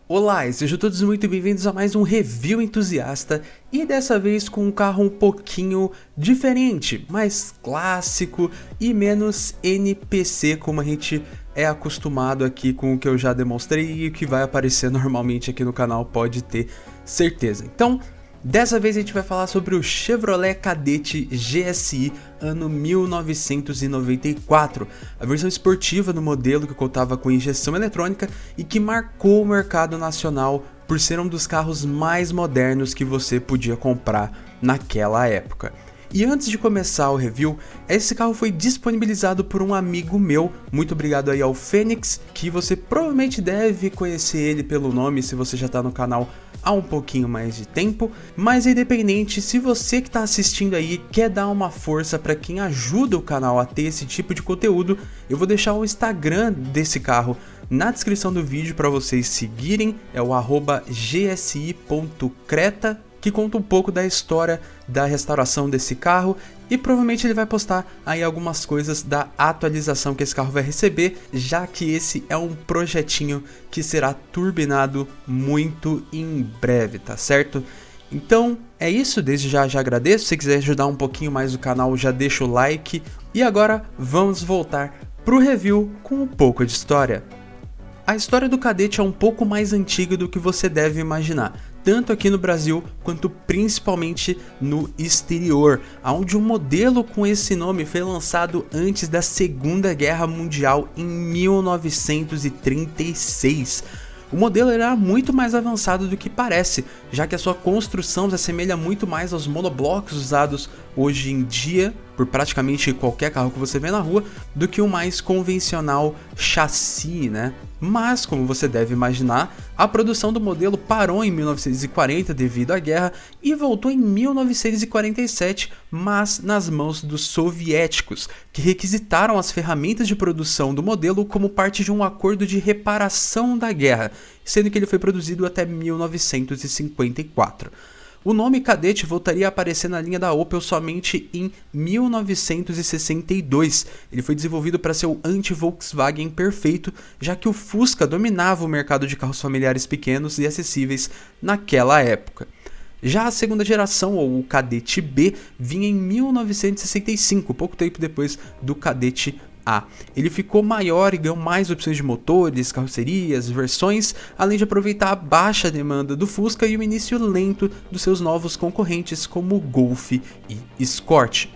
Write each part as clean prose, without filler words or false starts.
Olá, e sejam todos muito bem-vindos a mais um Review Entusiasta e dessa vez com um carro um pouquinho diferente, mais clássico e menos NPC como a gente é acostumado aqui com o que eu já demonstrei e o que vai aparecer normalmente aqui no canal, pode ter certeza. Então, dessa vez a gente vai falar sobre o Chevrolet Kadett GSI ano 1994, a versão esportiva do modelo que contava com injeção eletrônica e que marcou o mercado nacional por ser um dos carros mais modernos que você podia comprar naquela época. E antes de começar o review, esse carro foi disponibilizado por um amigo meu, muito obrigado aí ao Fênix, que você provavelmente deve conhecer ele pelo nome se você já está no canal há um pouquinho mais de tempo, mas independente, se você que está assistindo aí quer dar uma força para quem ajuda o canal a ter esse tipo de conteúdo, eu vou deixar o Instagram desse carro na descrição do vídeo para vocês seguirem, é o @gsi.creta, que conta um pouco da história da restauração desse carro e provavelmente ele vai postar aí algumas coisas da atualização que esse carro vai receber, já que esse é um projetinho que será turbinado muito em breve, tá certo? Então é isso, desde já agradeço, se quiser ajudar um pouquinho mais o canal já deixa o like e agora vamos voltar pro review com um pouco de história. A história do Kadett é um pouco mais antiga do que você deve imaginar, tanto aqui no Brasil quanto principalmente no exterior, onde um modelo com esse nome foi lançado antes da Segunda Guerra Mundial em 1936. O modelo era muito mais avançado do que parece, já que a sua construção se assemelha muito mais aos monoblocos usados hoje em dia por praticamente qualquer carro que você vê na rua, do que o mais convencional chassi, né? Mas, como você deve imaginar, a produção do modelo parou em 1940 devido à guerra e voltou em 1947, mas nas mãos dos soviéticos, que requisitaram as ferramentas de produção do modelo como parte de um acordo de reparação da guerra, sendo que ele foi produzido até 1954. O nome Kadett voltaria a aparecer na linha da Opel somente em 1962. Ele foi desenvolvido para ser o anti-Volkswagen perfeito, já que o Fusca dominava o mercado de carros familiares pequenos e acessíveis naquela época. Já a segunda geração, ou o Kadett B, vinha em 1965, pouco tempo depois do Kadett A. Ele ficou maior e ganhou mais opções de motores, carrocerias, versões, além de aproveitar a baixa demanda do Fusca e o início lento dos seus novos concorrentes como o Golf e Escort.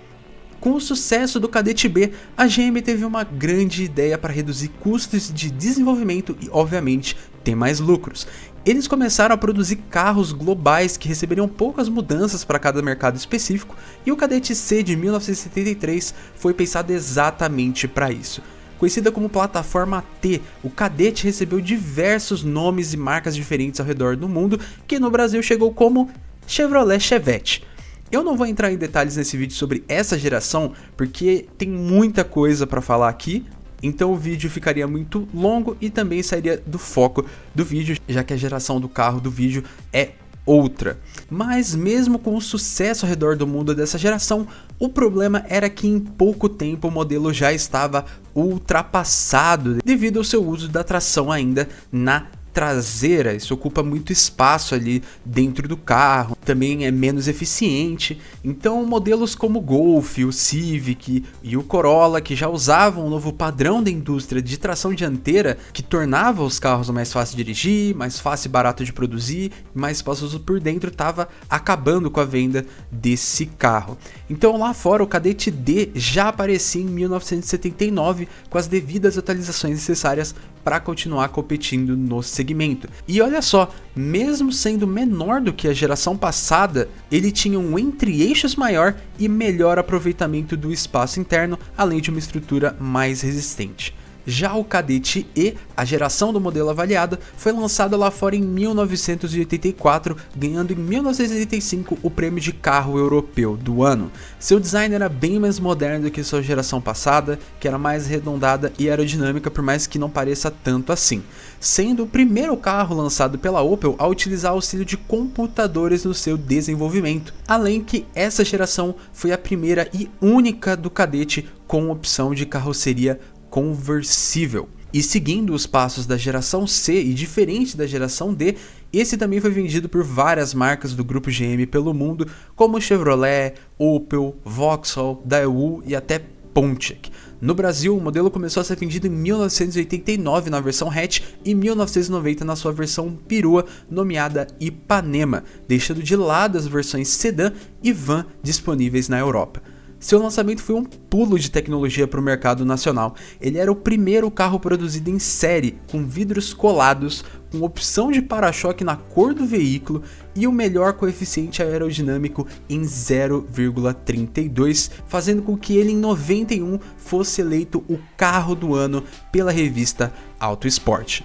Com o sucesso do Kadett B, a GM teve uma grande ideia para reduzir custos de desenvolvimento e, obviamente, ter mais lucros. Eles começaram a produzir carros globais que receberiam poucas mudanças para cada mercado específico, e o Kadett C de 1973 foi pensado exatamente para isso. Conhecida como plataforma T, o Kadett recebeu diversos nomes e marcas diferentes ao redor do mundo, que no Brasil chegou como Chevrolet Chevette. Eu não vou entrar em detalhes nesse vídeo sobre essa geração, porque tem muita coisa para falar aqui, então o vídeo ficaria muito longo e também sairia do foco do vídeo, já que a geração do carro do vídeo é outra. Mas mesmo com o sucesso ao redor do mundo dessa geração, o problema era que em pouco tempo o modelo já estava ultrapassado devido ao seu uso da tração ainda na traseira. Isso ocupa muito espaço ali dentro do carro, também é menos eficiente. Então modelos como o Golf, o Civic e o Corolla, que já usavam um novo padrão da indústria de tração dianteira, que tornava os carros mais fácil de dirigir, mais fácil e barato de produzir, mais espaçoso por dentro, estava acabando com a venda desse carro. Então lá fora o Kadett D já aparecia em 1979 com as devidas atualizações necessárias para continuar competindo no segmento. E olha só, mesmo sendo menor do que a geração passada, ele tinha um entre-eixos maior e melhor aproveitamento do espaço interno, além de uma estrutura mais resistente. Já o Kadett E, a geração do modelo avaliada, foi lançada lá fora em 1984, ganhando em 1985 o prêmio de carro europeu do ano. Seu design era bem mais moderno do que sua geração passada, que era mais arredondada e aerodinâmica, por mais que não pareça tanto assim, sendo o primeiro carro lançado pela Opel a utilizar auxílio de computadores no seu desenvolvimento, além que essa geração foi a primeira e única do Kadett com opção de carroceria conversível. E seguindo os passos da geração C e diferente da geração D, esse também foi vendido por várias marcas do grupo GM pelo mundo, como Chevrolet, Opel, Vauxhall, Daewoo e até Pontiac. No Brasil, o modelo começou a ser vendido em 1989 na versão hatch e 1990 na sua versão perua, nomeada Ipanema, deixando de lado as versões sedã e van disponíveis na Europa. Seu lançamento foi um pulo de tecnologia para o mercado nacional. Ele era o primeiro carro produzido em série, com vidros colados, com opção de para-choque na cor do veículo e o melhor coeficiente aerodinâmico em 0,32, fazendo com que ele em 91 fosse eleito o carro do ano pela revista Auto Sport.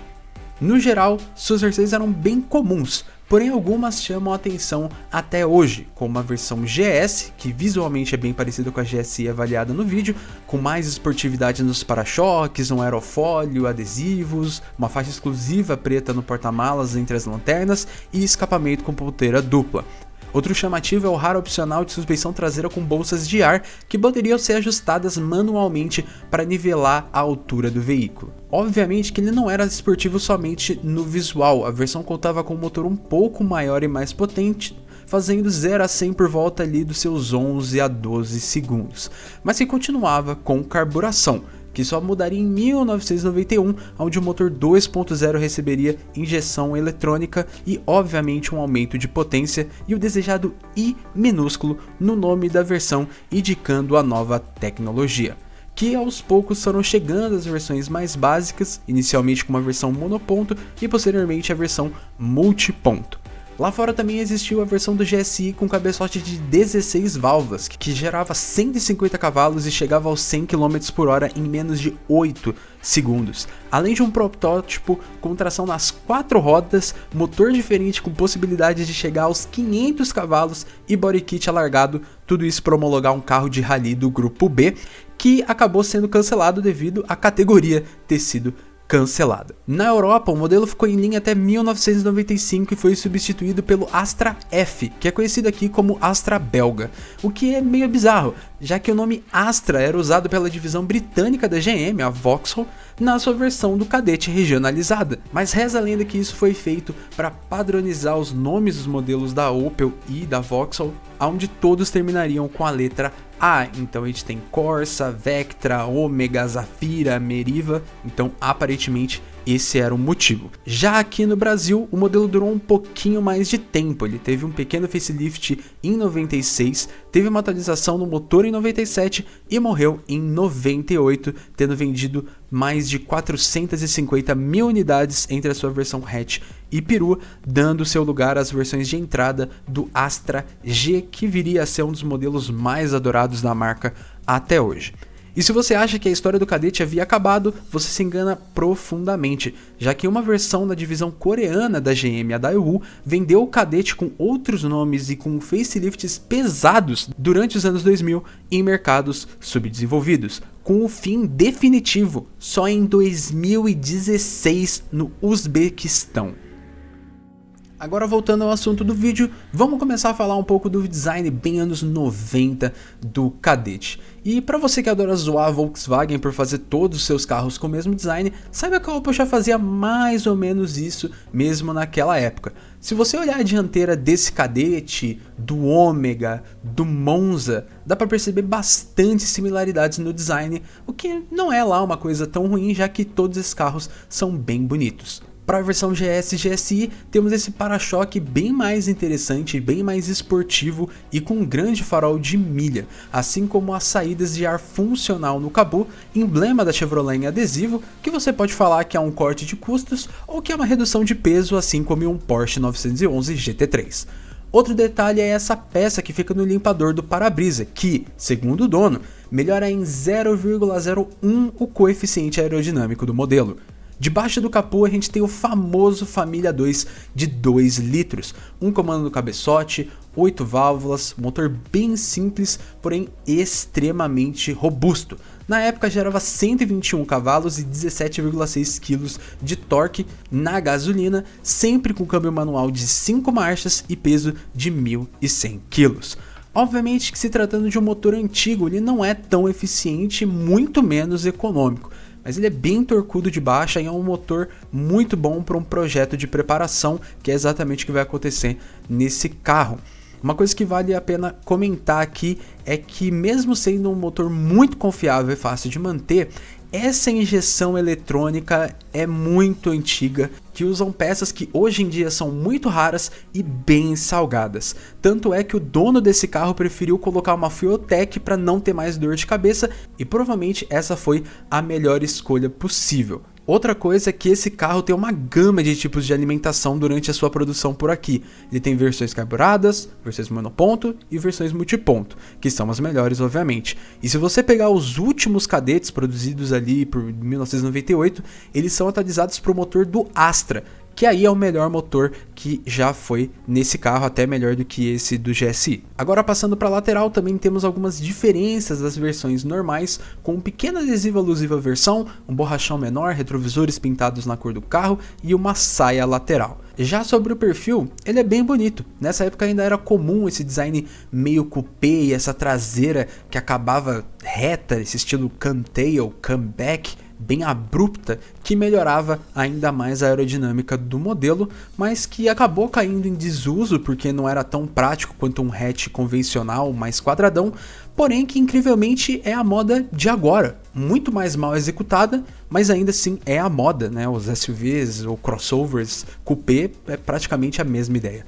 No geral, suas versões eram bem comuns, porém algumas chamam a atenção até hoje, como a versão GS, que visualmente é bem parecida com a GSI avaliada no vídeo, com mais esportividade nos para-choques, um aerofólio, adesivos, uma faixa exclusiva preta no porta-malas entre as lanternas e escapamento com ponteira dupla. Outro chamativo é o raro opcional de suspensão traseira com bolsas de ar que poderiam ser ajustadas manualmente para nivelar a altura do veículo. Obviamente que ele não era esportivo somente no visual, a versão contava com um motor um pouco maior e mais potente, fazendo 0 a 100 por volta ali dos seus 11 a 12 segundos, mas que continuava com carburação, que só mudaria em 1991, onde o motor 2.0 receberia injeção eletrônica e obviamente um aumento de potência e o desejado I minúsculo no nome da versão, indicando a nova tecnologia, que aos poucos foram chegando as versões mais básicas, inicialmente com uma versão monoponto e posteriormente a versão multiponto. Lá fora também existiu a versão do GSI com cabeçote de 16 válvulas, que gerava 150 cavalos e chegava aos 100 km por hora em menos de 8 segundos. Além de um protótipo com tração nas 4 rodas, motor diferente com possibilidade de chegar aos 500 cavalos e body kit alargado, tudo isso para homologar um carro de rally do grupo B, que acabou sendo cancelado devido à categoria ter sido cancelada. Na Europa, o modelo ficou em linha até 1995 e foi substituído pelo Astra F, que é conhecido aqui como Astra belga, o que é meio bizarro, já que o nome Astra era usado pela divisão britânica da GM, a Vauxhall, na sua versão do Cadete regionalizada, mas reza a lenda que isso foi feito para padronizar os nomes dos modelos da Opel e da Vauxhall, onde todos terminariam com a letra A. Então a gente tem Corsa, Vectra, Ômega, Zafira, Meriva, então aparentemente esse era o motivo. Já aqui no Brasil, o modelo durou um pouquinho mais de tempo, ele teve um pequeno facelift em 96, teve uma atualização no motor em 97 e morreu em 98, tendo vendido mais de 450 mil unidades entre a sua versão hatch e perua, dando seu lugar às versões de entrada do Astra G, que viria a ser um dos modelos mais adorados da marca até hoje. E se você acha que a história do Cadete havia acabado, você se engana profundamente, já que uma versão da divisão coreana da GM, a Daewoo, vendeu o Cadete com outros nomes e com facelifts pesados durante os anos 2000 em mercados subdesenvolvidos, com o fim definitivo só em 2016 no Uzbequistão. Agora voltando ao assunto do vídeo, vamos começar a falar um pouco do design bem anos 90 do Cadete. E para você que adora zoar a Volkswagen por fazer todos os seus carros com o mesmo design, saiba que a Opel já fazia mais ou menos isso mesmo naquela época. Se você olhar a dianteira desse Cadete, do Ômega, do Monza, dá para perceber bastante similaridades no design, o que não é lá uma coisa tão ruim, já que todos esses carros são bem bonitos. Para a versão GS e GSI, temos esse para-choque bem mais interessante, bem mais esportivo e com um grande farol de milha, assim como as saídas de ar funcional no capô, emblema da Chevrolet em adesivo, que você pode falar que é um corte de custos ou que é uma redução de peso, assim como em um Porsche 911 GT3. Outro detalhe é essa peça que fica no limpador do para-brisa, que, segundo o dono, melhora em 0,01 o coeficiente aerodinâmico do modelo. Debaixo do capô a gente tem o famoso Família 2 de 2 litros, um comando no cabeçote, 8 válvulas, motor bem simples, porém extremamente robusto. Na época gerava 121 cavalos e 17,6 kg de torque na gasolina, sempre com câmbio manual de 5 marchas e peso de 1.100 kg. Obviamente que se tratando de um motor antigo, ele não é tão eficiente e muito menos econômico. mas ele é bem torcudo de baixa e é um motor muito bom para um projeto de preparação, que é exatamente o que vai acontecer nesse carro. Uma coisa que vale a pena comentar aqui é que, mesmo sendo um motor muito confiável e fácil de manter, essa injeção eletrônica é muito antiga, que usam peças que hoje em dia são muito raras e bem salgadas. Tanto é que o dono desse carro preferiu colocar uma Fueltech para não ter mais dor de cabeça, e provavelmente essa foi a melhor escolha possível. Outra coisa é que esse carro tem uma gama de tipos de alimentação durante a sua produção por aqui. Ele tem versões carburadas, versões monoponto e versões multiponto, que são as melhores, obviamente. E se você pegar os últimos cadetes produzidos ali por 1998, eles são atualizados para o motor do Astra, que aí é o melhor motor que já foi nesse carro, até melhor do que esse do GSI. Agora, passando para a lateral, também temos algumas diferenças das versões normais, com um pequeno adesivo alusivo à versão, um borrachão menor, retrovisores pintados na cor do carro e uma saia lateral. Já sobre o perfil, ele é bem bonito. Nessa época ainda era comum esse design meio coupé e essa traseira que acabava reta, esse estilo come-tail, come-back, bem abrupta, que melhorava ainda mais a aerodinâmica do modelo, mas que acabou caindo em desuso porque não era tão prático quanto um hatch convencional mais quadradão, porém que incrivelmente é a moda de agora, muito mais mal executada, mas ainda assim é a moda, né? Os SUVs ou crossovers coupé é praticamente a mesma ideia.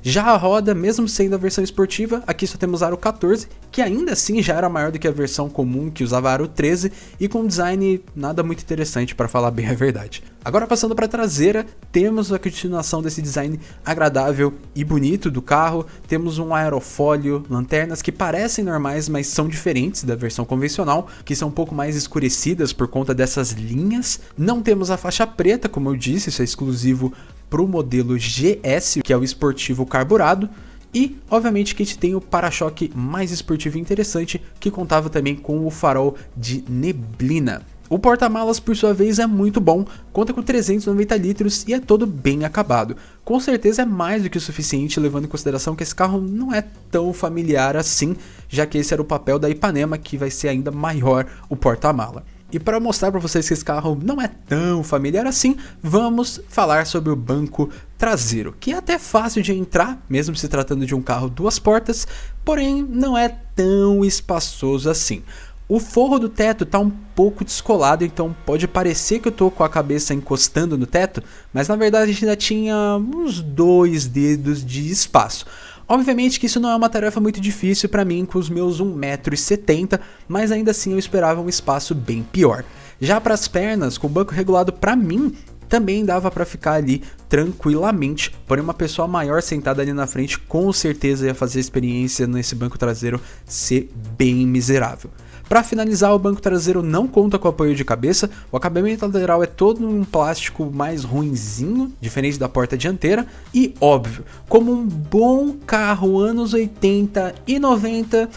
Já a roda, mesmo sendo a versão esportiva, aqui só temos aro 14, que ainda assim já era maior do que a versão comum que usava aro 13 e com um design nada muito interessante, para falar bem a verdade. Agora, passando para a traseira, temos a continuação desse design agradável e bonito do carro. Temos um aerofólio, lanternas que parecem normais, mas são diferentes da versão convencional, que são um pouco mais escurecidas por conta dessas linhas. Não temos a faixa preta, como eu disse, isso é exclusivo para o modelo GS, que é o esportivo carburado, e obviamente que a gente tem o para-choque mais esportivo e interessante, que contava também com o farol de neblina. O porta-malas, por sua vez, é muito bom, conta com 390 litros e é todo bem acabado. Com certeza é mais do que o suficiente, levando em consideração que esse carro não é tão familiar assim, já que esse era o papel da Ipanema, que vai ser ainda maior o porta-mala. E para mostrar para vocês que esse carro não é tão familiar assim, vamos falar sobre o banco traseiro, que é até fácil de entrar, mesmo se tratando de um carro duas portas, porém não é tão espaçoso assim. O forro do teto está um pouco descolado, então pode parecer que eu estou com a cabeça encostando no teto, mas na verdade a gente ainda tinha uns 2 dedos de espaço. Obviamente que isso não é uma tarefa muito difícil para mim com os meus 1,70 m, mas ainda assim eu esperava um espaço bem pior. Já para as pernas, com o banco regulado para mim, também dava para ficar ali tranquilamente, porém uma pessoa maior sentada ali na frente com certeza ia fazer a experiência nesse banco traseiro ser bem miserável. Para finalizar, o banco traseiro não conta com apoio de cabeça, o acabamento lateral é todo um plástico mais ruinzinho, diferente da porta dianteira, e óbvio, como um bom carro anos 80 e 90,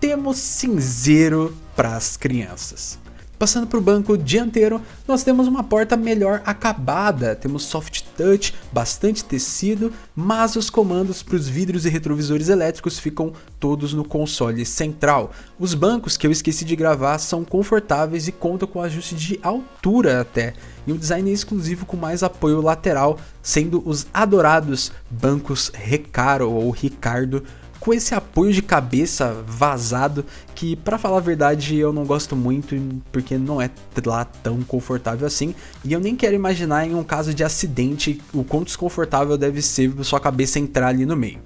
temos cinzeiro para as crianças. Passando para o banco dianteiro, nós temos uma porta melhor acabada, temos soft touch, bastante tecido, mas os comandos para os vidros e retrovisores elétricos ficam todos no console central. Os bancos, que eu esqueci de gravar, são confortáveis e contam com ajuste de altura até, e um design exclusivo com mais apoio lateral, sendo os adorados bancos Recaro ou Ricardo, com esse apoio de cabeça vazado que, pra falar a verdade, eu não gosto muito porque não é lá tão confortável assim, e eu nem quero imaginar em um caso de acidente o quão desconfortável deve ser sua cabeça entrar ali no meio.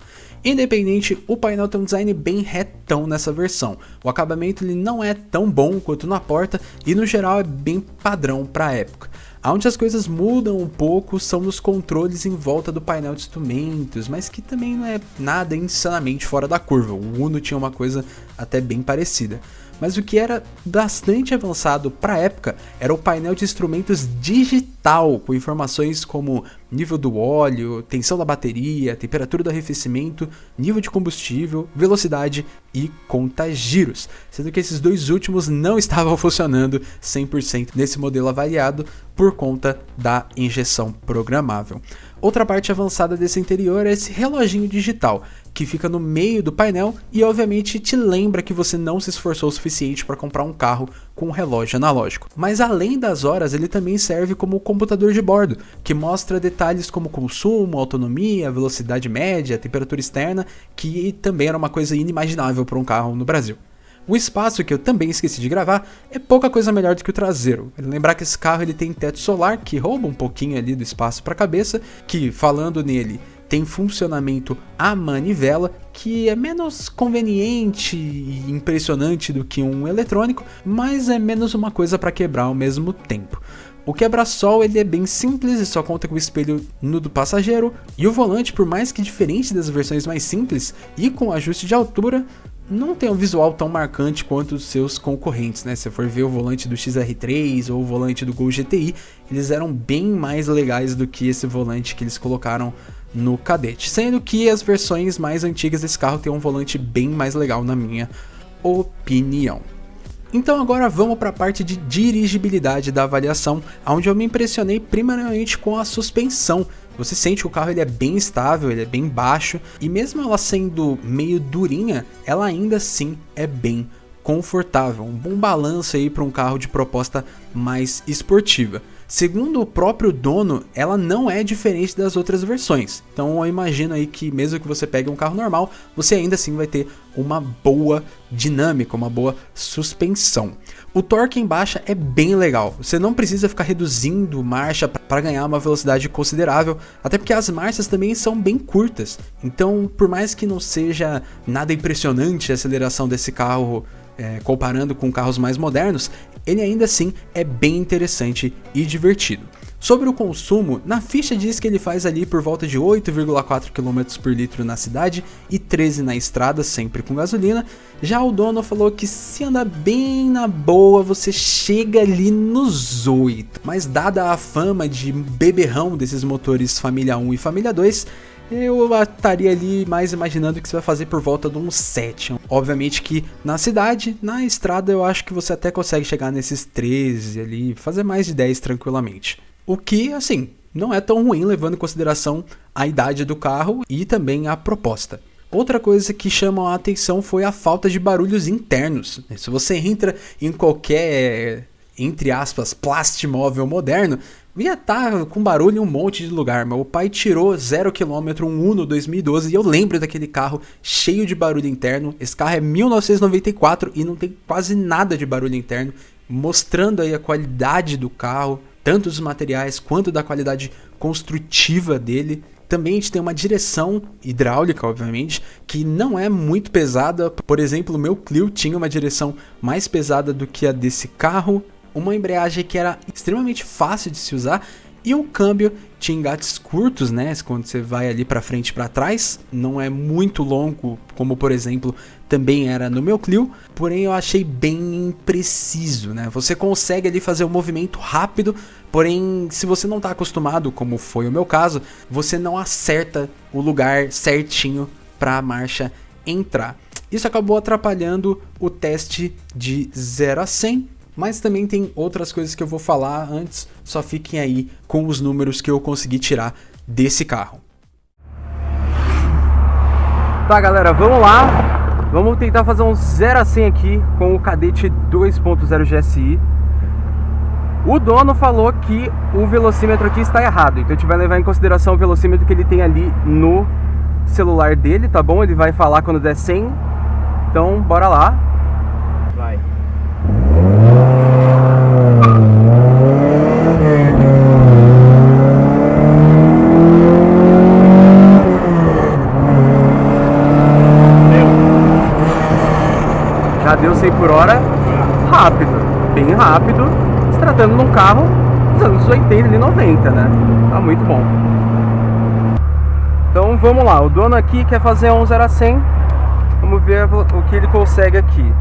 Independente, o painel tem um design bem retão nessa versão. O acabamento ele não é tão bom quanto na porta e no geral é bem padrão para a época. Onde as coisas mudam um pouco são nos controles em volta do painel de instrumentos, mas que também não é nada insanamente fora da curva. O Uno tinha uma coisa até bem parecida. Mas o que era bastante avançado para a época era o painel de instrumentos digital, com informações como nível do óleo, tensão da bateria, temperatura do arrefecimento, nível de combustível, velocidade e conta-giros, sendo que esses dois últimos não estavam funcionando 100% nesse modelo avaliado por conta da injeção programável. Outra parte avançada desse interior é esse reloginho digital, que fica no meio do painel e obviamente te lembra que você não se esforçou o suficiente para comprar um carro com um relógio analógico. Mas além das horas, ele também serve como computador de bordo, que mostra detalhes como consumo, autonomia, velocidade média, temperatura externa, que também era uma coisa inimaginável para um carro no Brasil. O espaço, que eu também esqueci de gravar, é pouca coisa melhor do que o traseiro. Lembrar que esse carro ele tem teto solar, que rouba um pouquinho ali do espaço para a cabeça, que, falando nele, tem funcionamento à manivela, que é menos conveniente e impressionante do que um eletrônico, mas é menos uma coisa para quebrar ao mesmo tempo. O quebra-sol ele é bem simples e só conta com o espelho no do passageiro, e o volante, por mais que diferente das versões mais simples e com ajuste de altura, não tem um visual tão marcante quanto os seus concorrentes, né? Se for ver o volante do XR3 ou o volante do Gol GTI, eles eram bem mais legais do que esse volante que eles colocaram no Kadett. Sendo que as versões mais antigas desse carro têm um volante bem mais legal, na minha opinião. Então agora vamos para a parte de dirigibilidade da avaliação, onde eu me impressionei primeiramente com a suspensão. Você sente que o carro ele é bem estável, ele é bem baixo, e mesmo ela sendo meio durinha, ela ainda assim é bem confortável. Um bom balanço aí para um carro de proposta mais esportiva. Segundo o próprio dono, ela não é diferente das outras versões. Então eu imagino aí que mesmo que você pegue um carro normal, você ainda assim vai ter uma boa dinâmica, uma boa suspensão. O torque em baixa é bem legal. Você não precisa ficar reduzindo marcha para ganhar uma velocidade considerável, até porque as marchas também são bem curtas. Então, por mais que não seja nada impressionante a aceleração desse carro, comparando com carros mais modernos, ele ainda assim é bem interessante e divertido. Sobre o consumo, na ficha diz que ele faz ali por volta de 8,4 km por litro na cidade e 13 na estrada, sempre com gasolina. Já o dono falou que se andar bem na boa, você chega ali nos 8. Mas dada a fama de beberrão desses motores Família 1 e Família 2, eu estaria ali mais imaginando que você vai fazer por volta de uns 7. Obviamente que na cidade, na estrada, eu acho que você até consegue chegar nesses 13 ali, fazer mais de 10 tranquilamente. O que, assim, não é tão ruim levando em consideração a idade do carro e também a proposta. Outra coisa que chama a atenção foi a falta de barulhos internos. Se você entra em qualquer, entre aspas, plastimóvel moderno, ia estar com barulho em um monte de lugar. Meu pai tirou 0 km, um Uno 2012, e eu lembro daquele carro cheio de barulho interno. Esse carro é 1994 e não tem quase nada de barulho interno, mostrando aí a qualidade do carro, tanto dos materiais quanto da qualidade construtiva dele. Também a gente tem uma direção hidráulica, obviamente, que não é muito pesada. Por exemplo, o meu Clio tinha uma direção mais pesada do que a desse carro, uma embreagem que era extremamente fácil de se usar, e o câmbio tinha engates curtos, né, quando você vai ali para frente e para trás, não é muito longo, como por exemplo também era no meu Clio, porém eu achei bem impreciso, né, você consegue ali fazer um movimento rápido, porém se você não está acostumado, como foi o meu caso, você não acerta o lugar certinho para a marcha entrar. Isso acabou atrapalhando o teste de 0 a 100, mas também tem outras coisas que eu vou falar antes, só fiquem aí com os números que eu consegui tirar desse carro. Tá galera, vamos lá, vamos tentar fazer um 0 a 100 aqui com o Kadett 2.0 GSI. O dono falou que o velocímetro aqui está errado, então a gente vai levar em consideração o velocímetro que ele tem ali no celular dele, tá bom? Ele vai falar quando der 100, então bora lá. Vai. Já deu 100 por hora, rápido, bem rápido, se tratando de um carro dos anos 80 e 90, né? Tá muito bom. Então vamos lá, o dono aqui quer fazer um 0 a 100, vamos ver o que ele consegue aqui.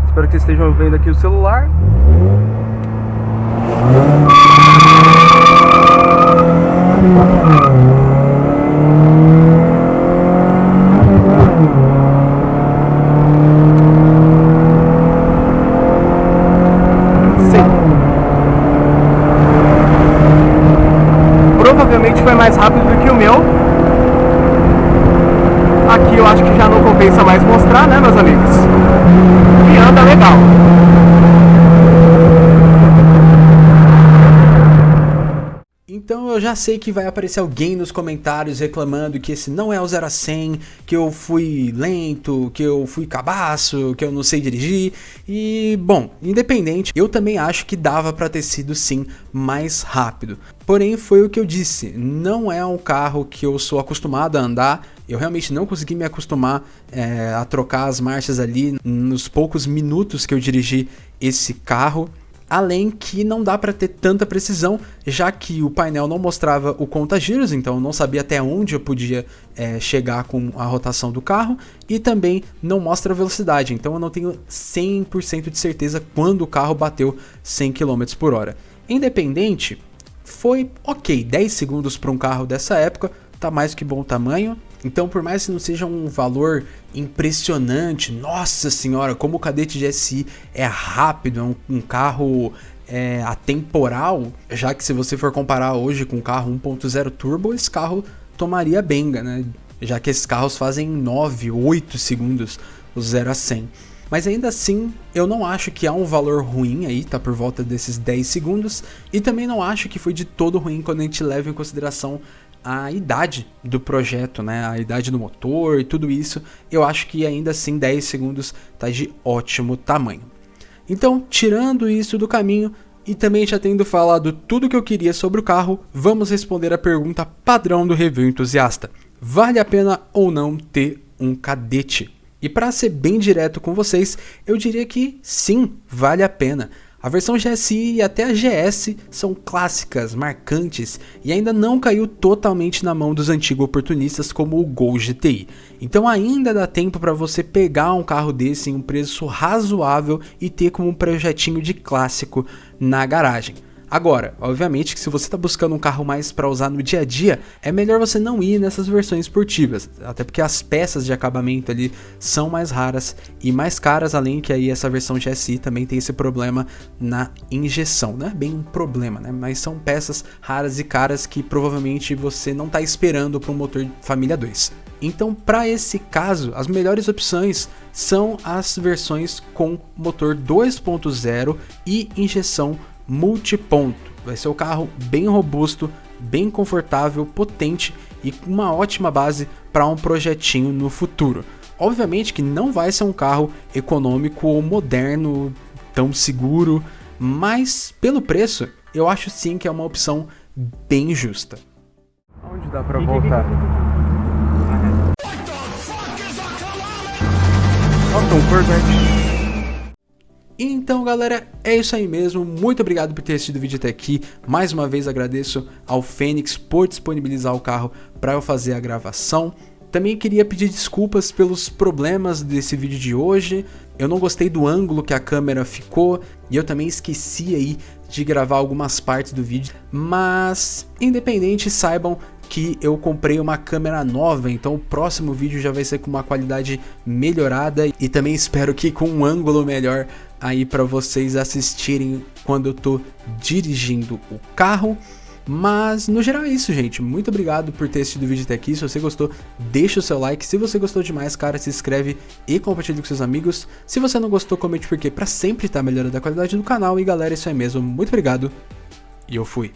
Espero que vocês estejam vendo aqui o celular. obviamente foi mais rápido do que o meu. Aqui eu acho que já não compensa mais mostrar, né, meus amigos? E anda legal. Então eu já sei que vai aparecer alguém nos comentários reclamando que esse não é o 0 a 100, que eu fui lento, que eu fui cabaço, que eu não sei dirigir. E, bom, independente, eu também acho que dava pra ter sido sim mais rápido. Porém, foi o que eu disse, não é um carro que eu sou acostumado a andar. Eu realmente não consegui me acostumar a trocar as marchas ali nos poucos minutos que eu dirigi esse carro. Além que não dá para ter tanta precisão, já que o painel não mostrava o conta-giros, então eu não sabia até onde eu podia chegar com a rotação do carro, e também não mostra a velocidade, então eu não tenho 100% de certeza quando o carro bateu 100 km por hora. Independente, foi ok, 10 segundos para um carro dessa época, tá mais que bom tamanho. Então, por mais que não seja um valor impressionante, nossa senhora, como o Kadett GSI é rápido, é um carro atemporal, já que se você for comparar hoje com um carro 1.0 turbo, esse carro tomaria benga, né? Já que esses carros fazem 9, 8 segundos o 0 a 100. Mas ainda assim, eu não acho que há um valor ruim aí, tá por volta desses 10 segundos, e também não acho que foi de todo ruim quando a gente leva em consideração a idade do projeto, né? A idade do motor e tudo isso. Eu acho que ainda assim 10 segundos tá de ótimo tamanho. Então, tirando isso do caminho e também já tendo falado tudo que eu queria sobre o carro, vamos responder a pergunta padrão do Review Entusiasta: vale a pena ou não ter um Kadett? E para ser bem direto com vocês, eu diria que sim, vale a pena. A versão GSI e até a GS são clássicas, marcantes e ainda não caiu totalmente na mão dos antigos oportunistas como o Gol GTI. Então ainda dá tempo para você pegar um carro desse em um preço razoável e ter como um projetinho de clássico na garagem. Agora, obviamente que se você está buscando um carro mais para usar no dia a dia, é melhor você não ir nessas versões esportivas, até porque as peças de acabamento ali são mais raras e mais caras, além que aí essa versão GSI também tem esse problema na injeção, não é bem um problema, né? Mas são peças raras e caras que provavelmente você não está esperando para um motor família 2. Então, para esse caso, as melhores opções são as versões com motor 2.0 e injeção multiponto. Vai ser um carro bem robusto, bem confortável, potente e com uma ótima base para um projetinho no futuro. Obviamente que não vai ser um carro econômico ou moderno, tão seguro, mas pelo preço eu acho sim que é uma opção bem justa. Onde dá para voltar? Nossa, um Corvette. Então galera, é isso aí mesmo, muito obrigado por ter assistido o vídeo até aqui. Mais uma vez agradeço ao Fênix por disponibilizar o carro para eu fazer a gravação. Também queria pedir desculpas pelos problemas desse vídeo de hoje. Eu não gostei do ângulo que a câmera ficou e eu também esqueci aí de gravar algumas partes do vídeo. Mas independente, saibam que eu comprei uma câmera nova, então o próximo vídeo já vai ser com uma qualidade melhorada e também espero que com um ângulo melhor aí para vocês assistirem quando eu tô dirigindo o carro. Mas no geral é isso, gente. Muito obrigado por ter assistido o vídeo até aqui. Se você gostou, deixa o seu like. Se você gostou demais, cara, se inscreve e compartilha com seus amigos. Se você não gostou, comente porque pra sempre estar melhorando a qualidade do canal. E galera, é isso aí mesmo. Muito obrigado e eu fui.